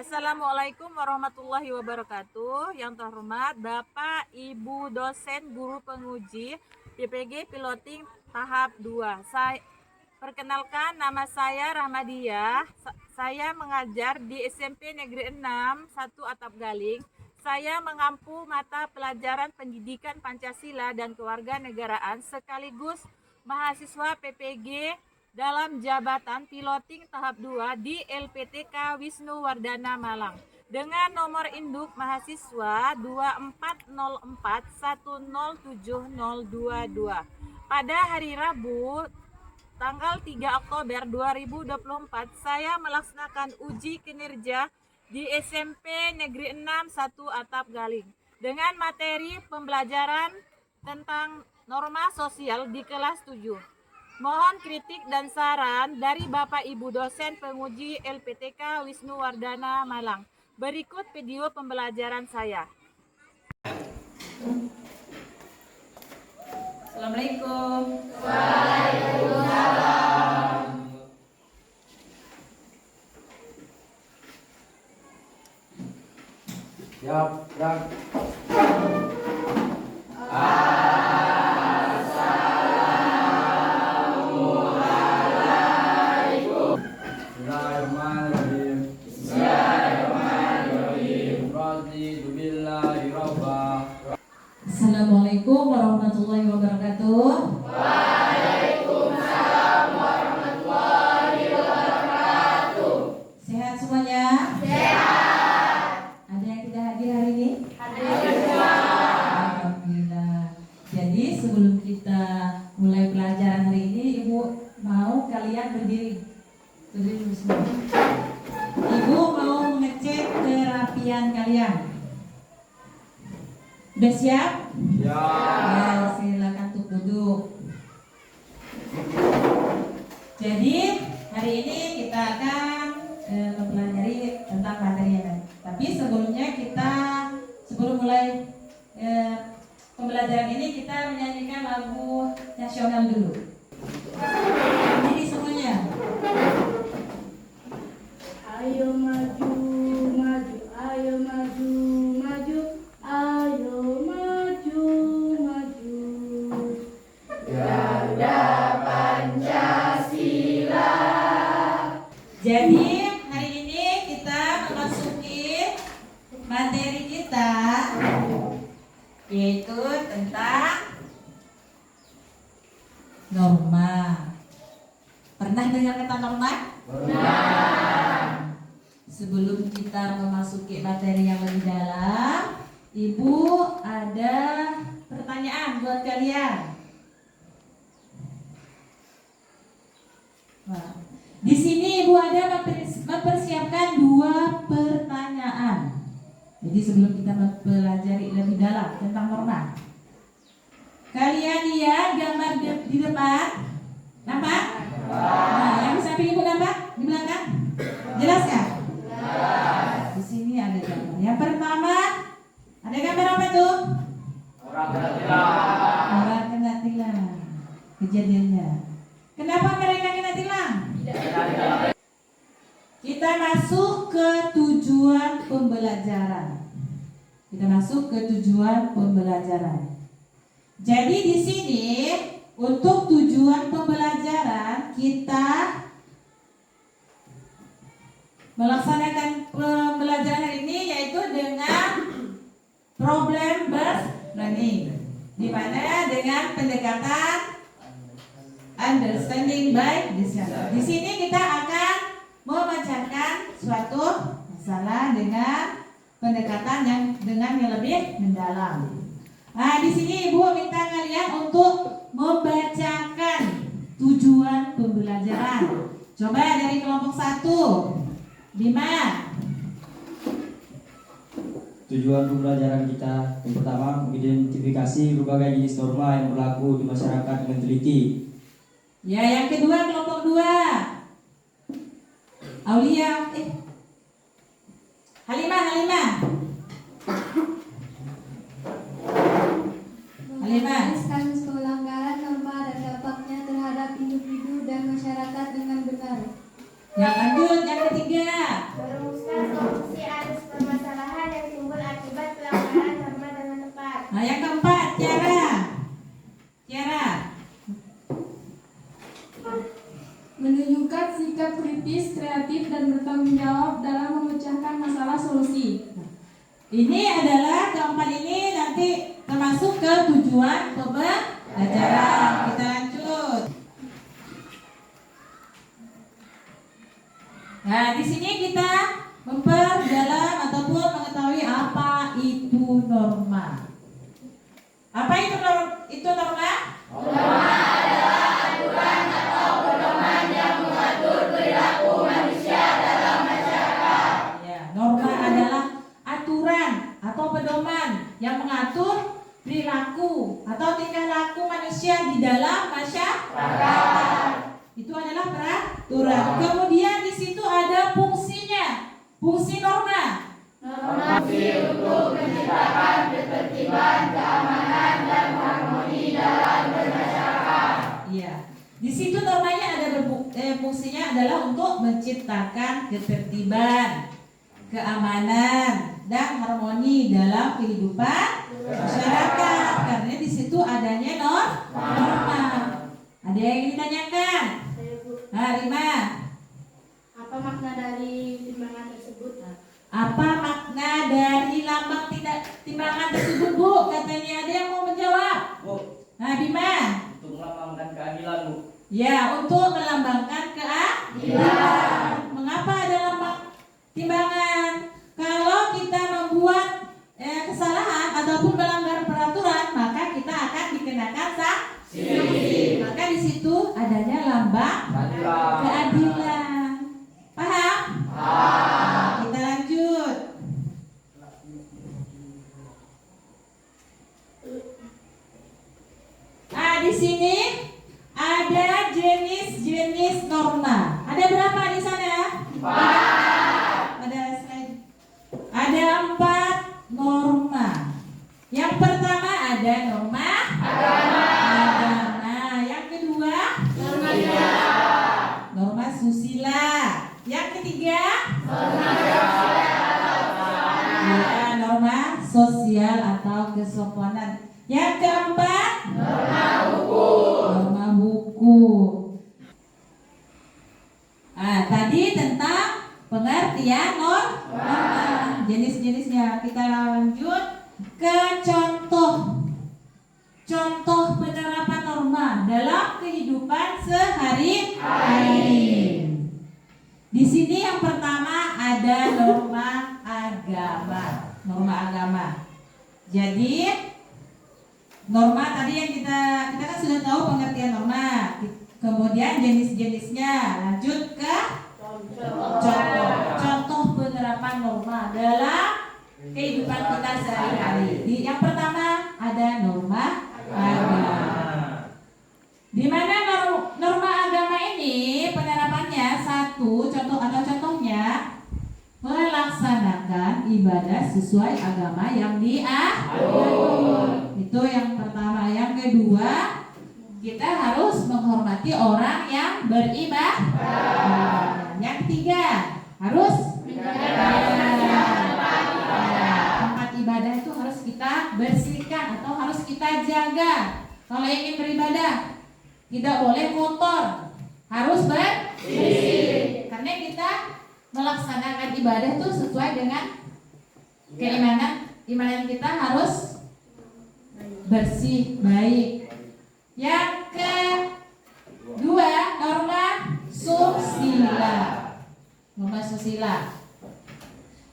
Assalamualaikum warahmatullahi wabarakatuh. Yang terhormat Bapak Ibu dosen guru penguji PPG Piloting tahap 2. Perkenalkan, nama saya Rahmadiah. Saya mengajar di SMP Negeri 6 1 Atap Galing. Saya mengampu mata pelajaran pendidikan Pancasila dan Kewarganegaraan sekaligus mahasiswa PPG dalam jabatan piloting tahap 2 di LPTK Wisnu Wardana Malang dengan nomor induk mahasiswa 2404107022. Pada hari Rabu tanggal 3 Oktober 2024 saya melaksanakan uji kinerja di SMP Negeri 6 1 Atap Galing dengan materi pembelajaran tentang norma sosial di kelas 7. Mohon kritik dan saran dari Bapak Ibu dosen penguji LPTK Wisnu Wardana Malang. Berikut video pembelajaran saya. Assalamualaikum. Waalaikumsalam. Yap. Assalamualaikum warahmatullahi wabarakatuh. Waalaikumsalam warahmatullahi wabarakatuh. Sehat semuanya? Sehat. Ada yang tidak hadir hari ini? Hadir. Alhamdulillah. Jadi sebelum kita mulai pelajaran hari ini, Ibu mau kalian berdiri dulu semua. Ibu mau mengecek kerapian kalian. Udah siap? Ya. Ya, silakan untuk duduk. Jadi hari ini kita akan mempelajari tentang materi yang lain. Tapi sebelum mulai pembelajaran ini kita menyanyikan lagu nasional dulu. Jadi semuanya. Ayo maju, maju, ayo maju, maju, ayo maju, maju. Garuda Pancasila. Jadi hari ini kita memasuki materi kita, yaitu tentang norma. Pernah dengar kata norma? Pernah. Sebelum kita memasuki materi yang lebih dalam, Ibu ada pertanyaan buat kalian. Nah, di sini Ibu ada mempersiapkan 2 pertanyaan. Jadi sebelum kita mempelajari lebih dalam tentang norma, kalian lihat gambar di depan, nampak? Nah, yang di samping Ibu nampak? Di belakang? Jelas kan? Di sini ada gambar. Yang pertama, ada gambar apa tuh? Orang kena tilang. Orang kena tilang. Kejadiannya. Kenapa mereka kena tilang? Kita masuk ke tujuan pembelajaran. Jadi di sini untuk tujuan pembelajaran kita melaksanakan pembelajaran hari ini yaitu dengan problem based learning, di mana dengan pendekatan understanding by discussion. Di sini kita akan memecahkan suatu masalah dengan pendekatan yang lebih mendalam. Nah, di sini Ibu minta kalian untuk membacakan tujuan pembelajaran. Coba dari kelompok 1. Bima. Tujuan pembelajaran kita yang pertama mengidentifikasi berbagai jenis norma yang berlaku di masyarakat dengan teliti. Ya, yang kedua kelompok 2. Aulia, Halimah. Menuliskan pelanggaran norma dan dampaknya terhadap individu dan masyarakat dengan benar. Yang lanjut, yang ketiga. Merumuskan solusi Ini adalah keempat ini nanti termasuk ke tujuan pembelajaran. Kita lanjut. Nah, di sini kita memperdalam ataupun mengetahui apa itu norma. Apa itu norma? Ya, norma adalah aturan atau pedoman yang mengatur perilaku atau tingkah laku manusia di dalam masyarakat. Itu adalah peraturan. Kemudian di situ ada fungsinya. Fungsi norma. Iya. Di situ normanya ada fungsinya adalah untuk menciptakan ketertiban, keamanan, dan harmoni dalam kehidupan masyarakat. Karena di situ adanya norma. Ada yang ingin ditanyakan? Nah, Rima. Apa makna dari timbangan tersebut? Apa makna dari lambang timbangan tersebut, Bu? Katanya ada yang mau menjawab. Bu, Nah, Bima. untuk melambangkan keadilan, Bu. Ya, untuk melambangkan keadilan. Mengapa ada lambang timbangan? Kalau kita membuat kesalahan ataupun melanggar peraturan, maka kita akan dikenakan sanksi. Maka di situ adanya lambang keadilan. Paham? Kita lanjut. Nah, di sini ada jenis-jenis norma. Ada berapa di sana? 4. Ada 4 norma. Yang pertama ada norma agama. Yang kedua norma susila. Yang ketiga norma sosial atau kesopanan. Yang keempat norma hukum. Nah, tadi tentang pengertian norma, jenis-jenisnya. Kita lanjut ke contoh penerapan norma dalam kehidupan sehari-hari. Di sini yang pertama ada norma agama. Jadi norma tadi yang kita kan sudah tahu pengertian norma. Kemudian jenis-jenisnya. Lanjut ke contoh penerapan norma dalam kehidupan kita sehari-hari. Yang pertama ada norma agama. Di mana norma agama ini penerapannya contohnya melaksanakan ibadah sesuai agama yang diatur. Itu yang pertama. Yang kedua, kita harus menghormati orang yang beribadah. Yang ketiga, harus tempat ibadah itu harus kita bersihkan atau harus kita jaga. Kalau ingin beribadah, tidak boleh kotor, harus bersih. Karena kita melaksanakan ibadah itu sesuai dengan keimanan kita harus bersih, baik. Yang kedua, norma susila.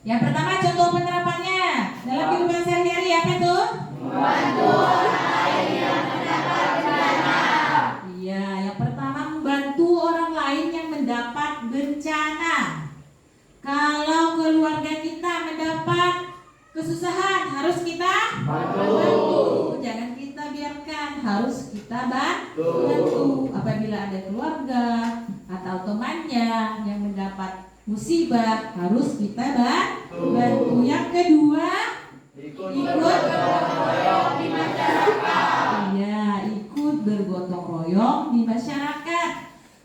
Yang pertama, contoh penerapannya dalam kehidupan sehari-hari apa tuh? Membantu orang lain yang mendapat bencana. Iya, yang pertama membantu orang lain yang mendapat bencana. Kalau keluarga kita mendapat kesusahan, harus kita bantu. Jangan kita biarkan, harus kita bantu. Apabila ada keluarga atau temannya yang mendapat musibah, harus kita bantu. Yang kedua, ikut bergotong royong di masyarakat. Iya, ikut bergotong royong di masyarakat.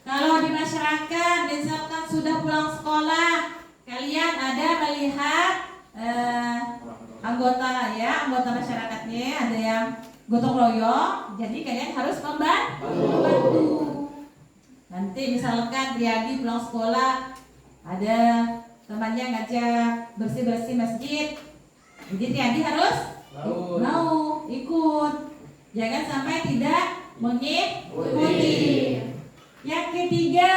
Kalau di masyarakat, misalkan sudah pulang sekolah, kalian ada melihat anggota masyarakatnya ada yang gotong royong, jadi kalian harus membantu. Nanti misalkan Riyadi pulang sekolah, ada temannya ngajak bersih-bersih masjid, Jadi Triadi harus Mau. mau ikut. Jangan sampai tidak mengikuti. Yang ketiga,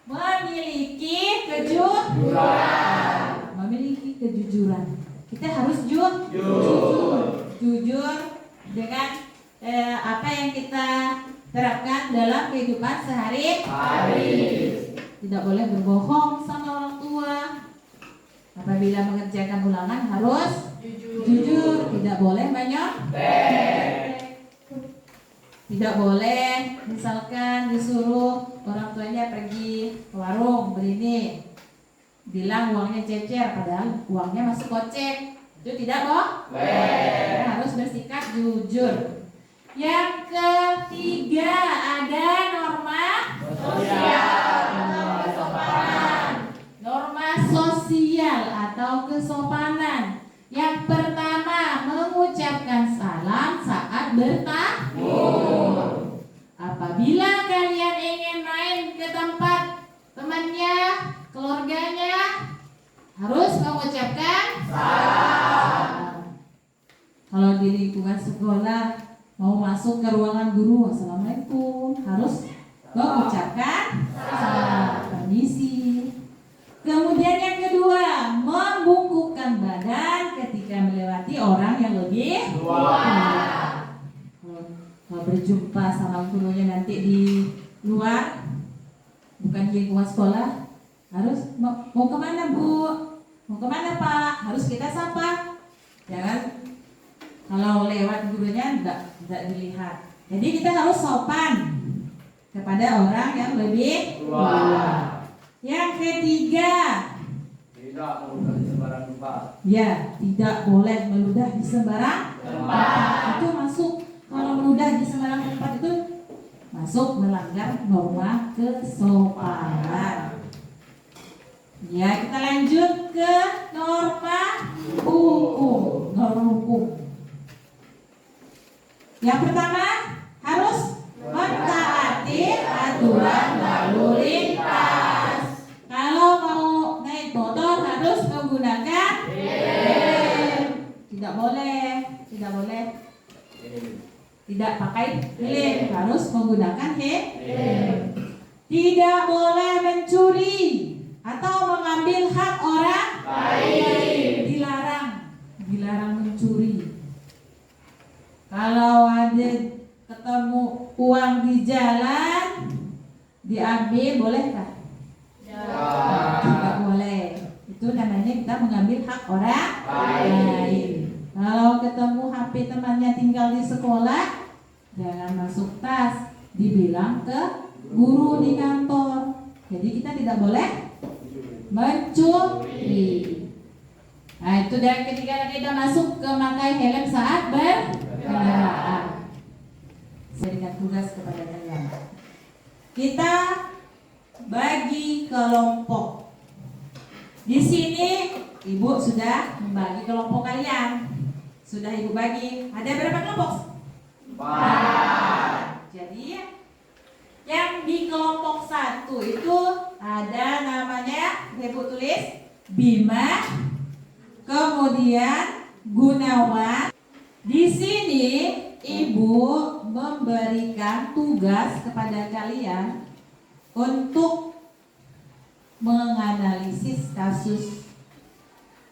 memiliki kejujuran. Kita harus jujur dengan apa yang kita terapkan dalam kehidupan sehari-hari. Tidak boleh berbohong sama orang tua. Apabila mengerjakan ulangan harus jujur. Tidak boleh menyontek. Tidak boleh misalkan disuruh orang tuanya pergi ke warung beli ini, bilang uangnya cecer padahal uangnya masuk gocek. Itu tidak boleh. Harus bersikap jujur. Yang ketiga ada norma sosial atau kesopanan. Yang pertama, mengucapkan salam saat bertamu. Apabila kalian ingin main ke tempat temannya, keluarganya, harus mengucapkan salam. Kalau di lingkungan sekolah mau masuk ke ruangan guru, assalamualaikum, harus mengucapkan salam, permisi. Kemudian yang kedua, membungkukkan badan ketika melewati orang yang lebih tua. Kalau berjumpa sama gurunya nanti di luar, bukan di lingkungan sekolah, harus mau kemana Bu? Mau kemana Pak? Harus kita sapa. Jangan kalau lewat gurunya tidak dilihat. Jadi kita harus sopan kepada orang yang lebih tua. Yang ketiga, Tidak meludah di sembarang tempat. ya tidak boleh meludah di sembarang tempat. Itu masuk, kalau meludah di sembarang tempat itu masuk melanggar norma kesopanan. Ya, kita lanjut ke norma hukum. Norma hukum. Yang pertama, harus mentaati aturan lalu lintas. Kalau mau naik motor harus menggunakan helm. Tidak boleh tidak pakai helm, harus menggunakan helm. Tidak boleh mencuri atau mengambil hak orang lain. Dilarang mencuri. Kalau ada ketemu uang di jalan diambil, bolehkah? Tidak boleh. Itu namanya kita mengambil hak orang lain. Kalau ketemu HP temannya tinggal di sekolah, jangan masuk tas, dibilang ke guru di kantor. Jadi kita tidak boleh mencuri. Nah, itu dan ketika kita masuk ke memakai helm saat berkendaraan. Saya berikan tugas kepada kalian. Kita bagi kelompok. Di sini Ibu sudah membagi kelompok kalian. Sudah Ibu bagi. Ada berapa kelompok? 4. Jadi yang di kelompok 1 itu ada namanya, Ibu tulis Bima, kemudian Gunawan. Di sini Ibu memberikan tugas kepada kalian untuk menganalisis kasus.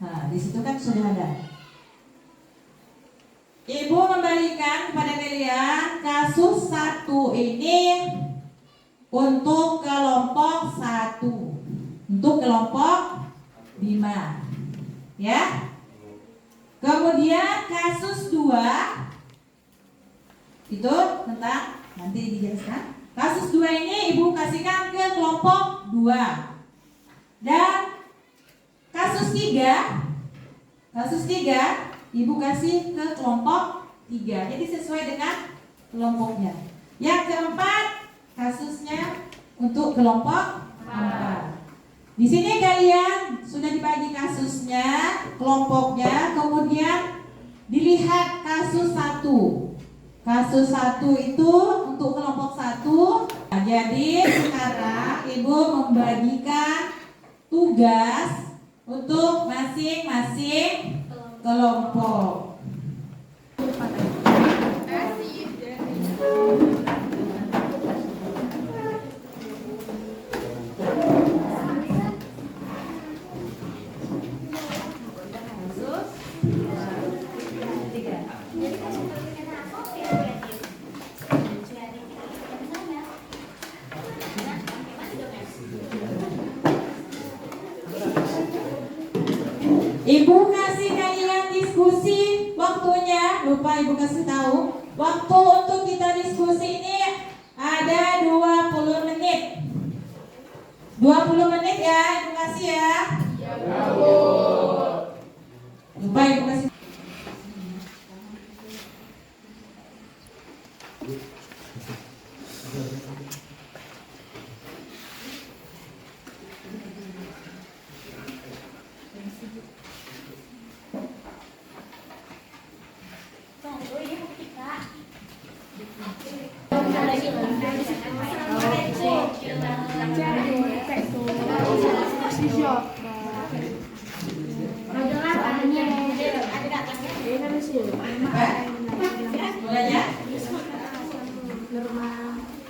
Nah, di situ kan sudah ada. Ibu memberikan kepada kalian kasus 1 ini untuk kelompok 1, untuk kelompok 5, ya. Kemudian kasus 2 itu tentang, nanti dijelaskan. Kasus 2 ini Ibu kasihkan ke kelompok 2. Dan kasus 3 Ibu kasih ke kelompok 3. Jadi sesuai dengan kelompoknya. Yang keempat, kasusnya untuk kelompok 4. Di sini kalian sudah dibagi kasusnya, kelompoknya, kemudian dilihat kasus 1. Kasus 1 itu untuk kelompok 1. Nah, jadi sekarang Ibu membagikan tugas untuk masing-masing kelompok. Ibu kasih kalian diskusi waktunya, lupa ibu kasih tahu. Waktu untuk kita diskusi ini ada 20 menit. 20 menit ya, ibu kasih ya. Lupa ibu kasih. Mulai ya.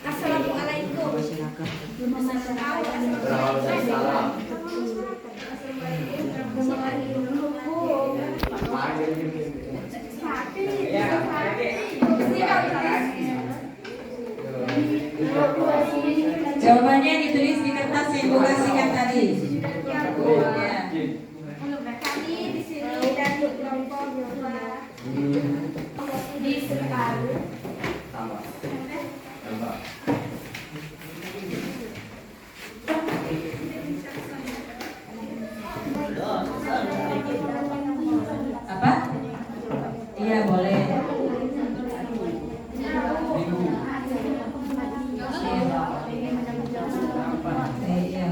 Assalamualaikum. Waalaikumsalam. Jawabannya ditulis di kertas yang ibu kasihkan tadi. Ya. Kami di sini dari kelompok di Separuh. Tambah. Apa? Iya boleh. Iya.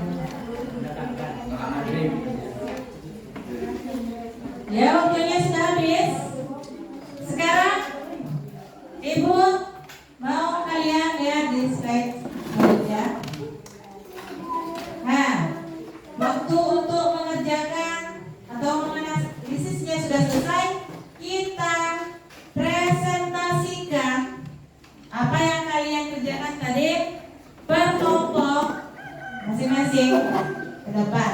Ya, waktunya sudah habis. Sekarang ibu mau kalian lihat di slide selanjutnya. Nah, waktu untuk mengerjakan atau menganalisisnya sudah selesai. Kita presentasikan apa yang kalian kerjakan tadi per kelompok masing-masing ke depan.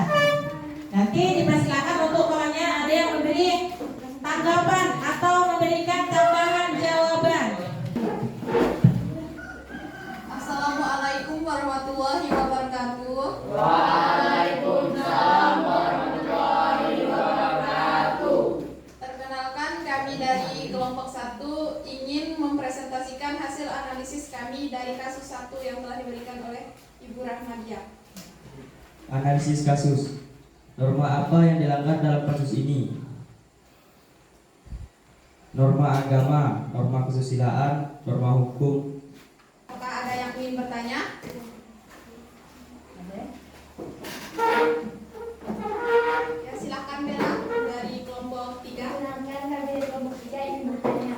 Nanti dipersilakan untuk kawannya ada yang memberi tanggapan atau memberikan tambahan jawaban. Assalamualaikum warahmatullahi wabarakatuh. Waalaikumsalam warahmatullahi wabarakatuh. Perkenalkan, kami dari kelompok 1 ingin mempresentasikan hasil analisis kami dari kasus 1 yang telah diberikan oleh Ibu Rahmadiah. Analisis kasus. Norma apa yang dilanggar dalam kasus ini? Norma agama, norma kesusilaan, norma hukum. Apakah ada yang ingin bertanya? Ya, silakan Bella dari kelompok 3. Perkenalkan, kami dari kelompok 3 ingin bertanya.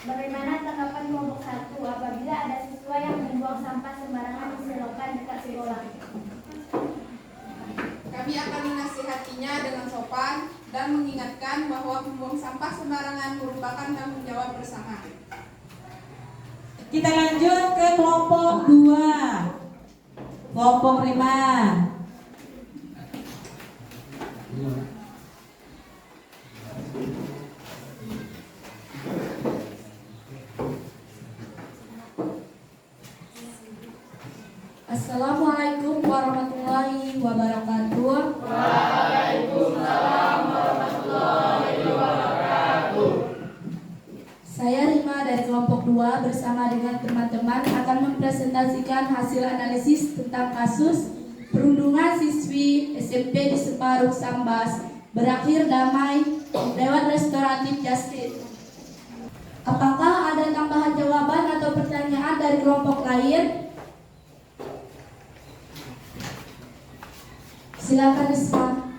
Bagaimana tanggapan kelompok 1 apabila ada siswa yang membuang sampah sembarangan di selokan dekat sekolah? Kami akan menasihatinya dengan sopan dan mengingatkan bahwa membuang sampah sembarangan merupakan tanggung jawab bersama. Kita lanjut ke kelompok 2. Kelompok 5. Assalamualaikum warahmatullahi wabarakatuh. Waalaikumsalam warahmatullahi wabarakatuh. Saya Rima dari kelompok 2 bersama dengan teman-teman akan mempresentasikan hasil analisis tentang kasus perundungan siswi SMP di Separuh Sambas berakhir damai lewat restoratif justice. Apakah ada tambahan jawaban atau pertanyaan dari kelompok lain? Silakan Risma.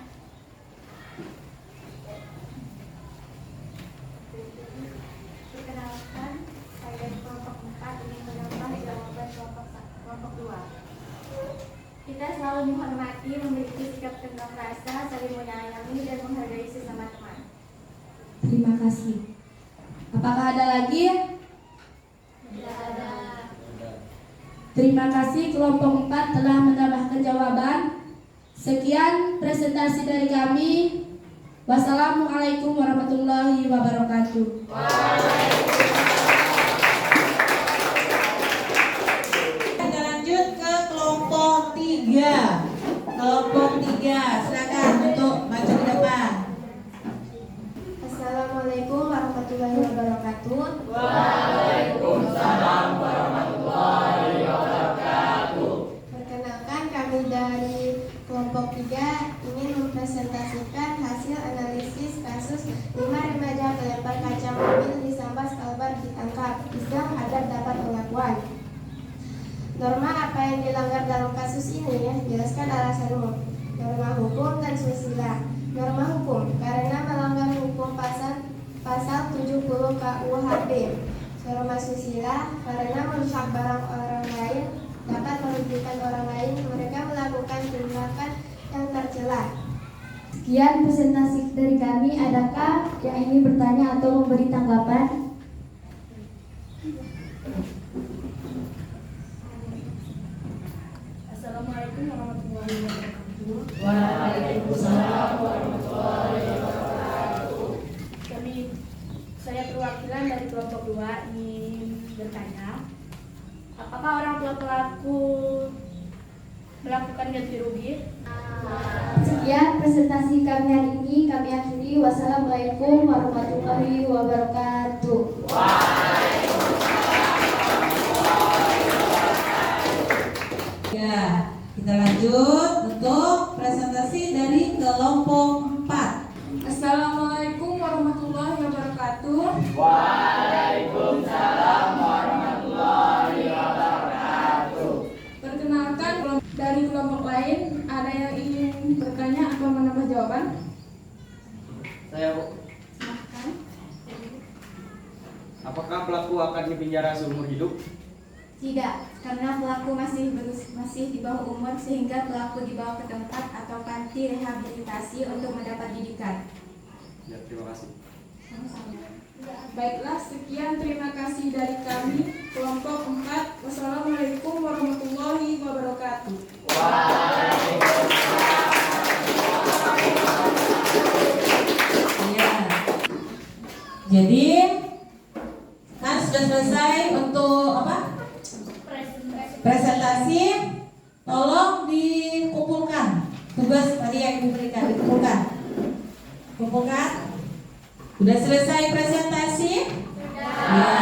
Perkenalkan, saya dari kelompok 4 ingin menambah jawaban kelompok 2. Kita selalu menghormati, memiliki sikap tenggang rasa, saling menyayangi dan menghargai sesama teman. Terima kasih. Apakah ada lagi? Terima kasih kelompok 4 telah menambahkan jawaban. Sekian presentasi dari kami. Wassalamualaikum warahmatullahi wabarakatuh. Kita lanjut ke kelompok 3. Kelompok 3, silakan untuk maju ke depan. Assalamualaikum warahmatullahi wabarakatuh. Waalaikumsalam warahmatullahi wabarakatuh. Perkenalkan, kami dari kelompok 3 ingin mempresentasikan hasil analisis kasus 5 remaja pelempar kaca mobil di Sambas Kalbar ditangkap. Islam agar dapat pengakuan. Norma apa yang dilanggar dalam kasus ini? Jelaskan alasanmu. Norma hukum dan susila. Norma hukum karena melanggar hukum pasal 70 KUHP. Norma susila karena merusak barang orang lain, dapat merugikan orang lain, mereka melakukan tindakan yang tercela. Sekian presentasi dari kami. Adakah yang ingin bertanya atau memberi tanggapan? Assalamualaikum warahmatullahi wabarakatuh. Waalaikumsalam. Saya perwakilan dari kelompok 2 ingin bertanya, apakah orang tua pelaku melakukan ganti rugi? Sekian presentasi kami hari ini. Kami akhiri. Wassalamualaikum warahmatullahi wabarakatuh. Ya, kita lanjut untuk presentasi dari kelompok 4. Assalamualaikum warahmatullahi wabarakatuh. Waalaikumsalam warahmatullahi wabarakatuh. Perkenalkan, dari kelompok lain ada yang ingin bertanya atau menambah jawaban? Saya, Bu. Silahkan. Apakah pelaku akan dipenjara seumur hidup? Tidak, karena pelaku masih di bawah umur sehingga pelaku dibawa ke tempat atau panti rehabilitasi untuk mendapat didikan. Ya, terima kasih. Baiklah, sekian terima kasih dari kami kelompok 4. Wassalamualaikum warahmatullahi wabarakatuh. Ya. Jadi kan sudah selesai untuk apa? Presentasi. Tolong dikumpulkan tugas tadi yang diberikan, dikumpulkan. Kumpulkan. Sudah selesai presentasi? Ya.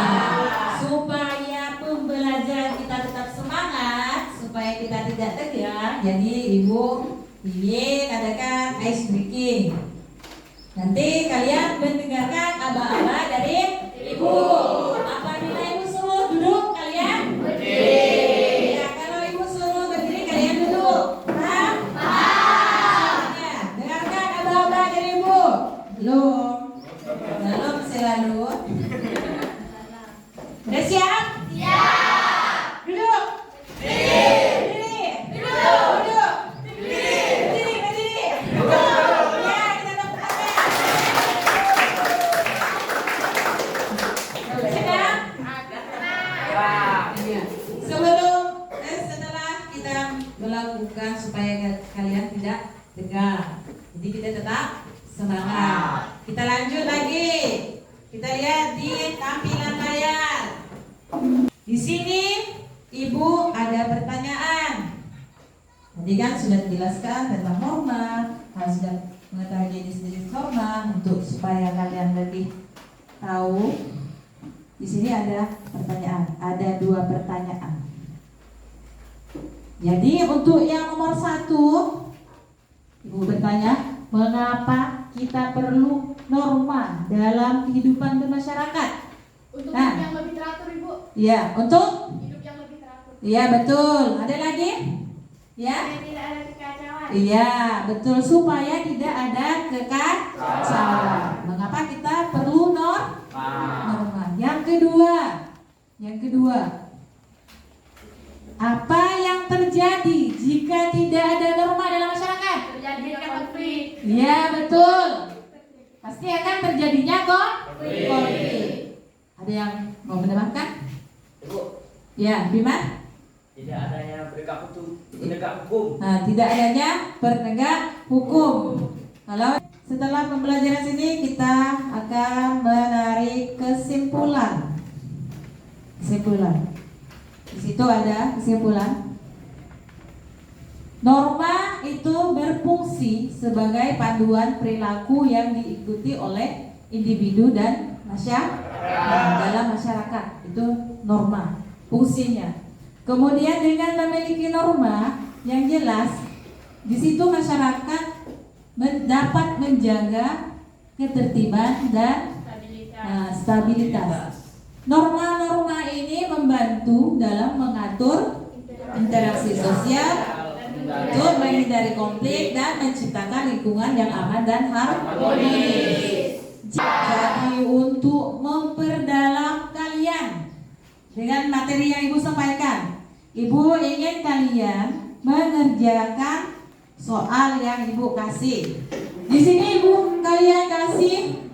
Supaya pembelajaran kita tetap semangat, supaya kita tidak tegang. Jadi Ibu ingin adakan ice breaking. Nanti kalian mendengarkan aba-aba dari Ibu. Apabila Ibu suruh duduk, kalian berdiri. Ya, kalau Ibu suruh berdiri, kalian duduk. Paham? Ya, dengarkan aba-aba dari Ibu. Belum selalu. Udah siap? Siap. Duduk. Berdiri. Duduk. Berdiri. Ya, kita tepuk tangan. Sedang? Iya. Setelah kita melakukan supaya kalian tidak tegang, jadi kita tetap semangat. Kita lanjut lagi. Kita lihat di tampilan layar. Di sini Ibu ada pertanyaan. Tadi kan sudah dijelaskan tentang norma, sudah mengetahui jenis-jenis norma untuk supaya kalian lebih tahu. Di sini ada pertanyaan, ada 2 pertanyaan. Jadi untuk yang nomor 1, Ibu bertanya, mengapa kita perlu norma dalam kehidupan bermasyarakat? Untuk Nah. hidup yang lebih teratur, Ibu. Ya, untuk? Hidup yang lebih teratur. Iya, betul. Ada lagi? Ya? Supaya tidak ada kekacauan. Iya, betul. Supaya tidak ada kekacauan. Mengapa kita perlu norma? Yang kedua, apa yang terjadi jika tidak ada norma dalam masyarakat? Terjadi konflik. Iya, betul. Pasti pasti akan terjadinya konflik. Ada yang mau menambahkan? Ibu, Ya, Bima? tidak adanya penegak hukum. Nah, tidak adanya penegak hukum. Kalau setelah pembelajaran sini kita akan menarik kesimpulan. Di situ ada kesimpulan. Norma itu berfungsi sebagai panduan perilaku yang diikuti oleh individu dan dalam masyarakat. Itu norma fungsinya. Kemudian dengan memiliki norma yang jelas, di situ masyarakat dapat menjaga ketertiban dan stabilitas. Norma-norma ini membantu dalam mengatur interaksi sosial untuk menghindari konflik dan menciptakan lingkungan yang aman dan harmonis. Jadi untuk memperdalam kalian dengan materi yang Ibu sampaikan, Ibu ingin kalian mengerjakan soal yang Ibu kasih. Di sini Ibu kalian kasih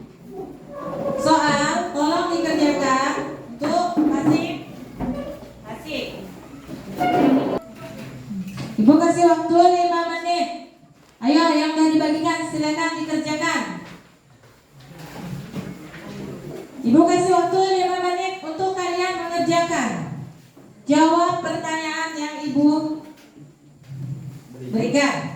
soal, tolong dikerjakan. Untuk kasih. Ibu kasih waktu 5 menit. Ayo yang sudah dibagikan silakan dikerjakan. Ibu kasih waktu 5 menit untuk kalian mengerjakan. Jawab pertanyaan yang Ibu berikan.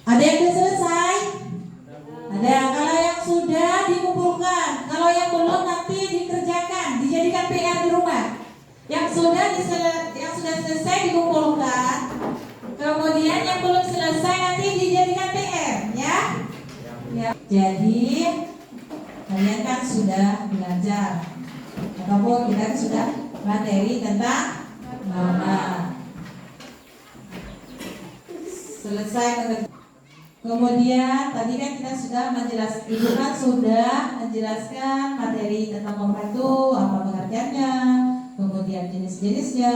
Ada yang sudah selesai? Ada. Kalau yang sudah dikumpulkan, kalau yang belum nanti dikerjakan, dijadikan PR di rumah. Yang sudah selesai dikumpulkan, kemudian yang belum selesai nanti dijadikan PR, ya. Jadi kalian kan sudah belajar, ataupun kita sudah materi tentang norma. Selesai. Kemudian tadi kan kita sudah menjelaskan, Ibu kan sudah menjelaskan materi tentang norma itu, apa pengertiannya, kemudian jenis-jenisnya.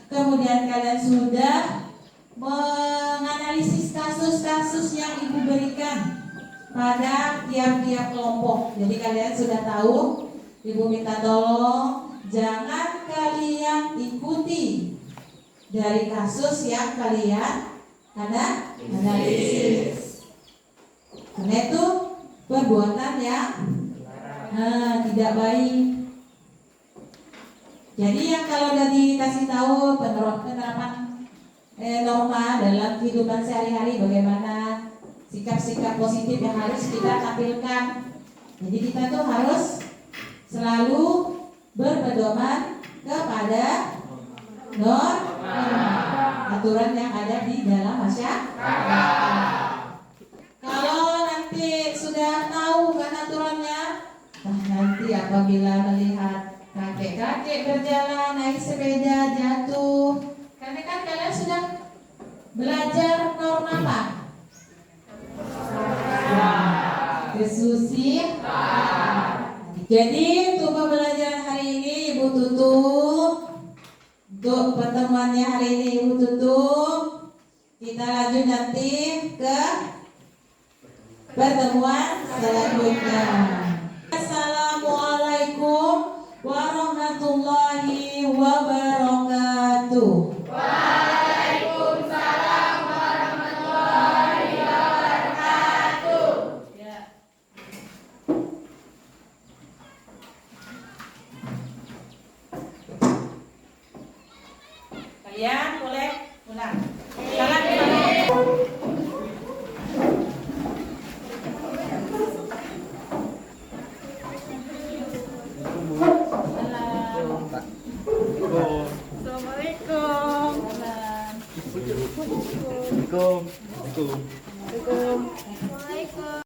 Kemudian kalian sudah menganalisis kasus-kasus yang Ibu berikan pada tiap-tiap kelompok. Jadi kalian sudah tahu, Ibu minta tolong jangan kalian ikuti dari kasus yang kalian analisis. Karena itu perbuatan yang tidak baik. Jadi yang kalau udah dikasih tahu penerapan norma dalam kehidupan sehari-hari, bagaimana sikap-sikap positif yang harus kita tampilkan. Jadi kita tuh harus selalu berpedoman kepada norma, aturan yang ada di dalam masyarakat. Kalau nanti sudah tahu kan aturannya, nanti apabila melihat kakek-kakek berjalan naik sepeda jatuh, karena kan kalian sudah belajar norma apa? Kesusilaan. Jadi untuk pembelajaran hari ini Ibu tutup. Untuk pertemuannya hari ini Ibu tutup. Kita lanjut nanti ke pertemuan selanjutnya. Assalamualaikum warahmatullahi wabarakatuh.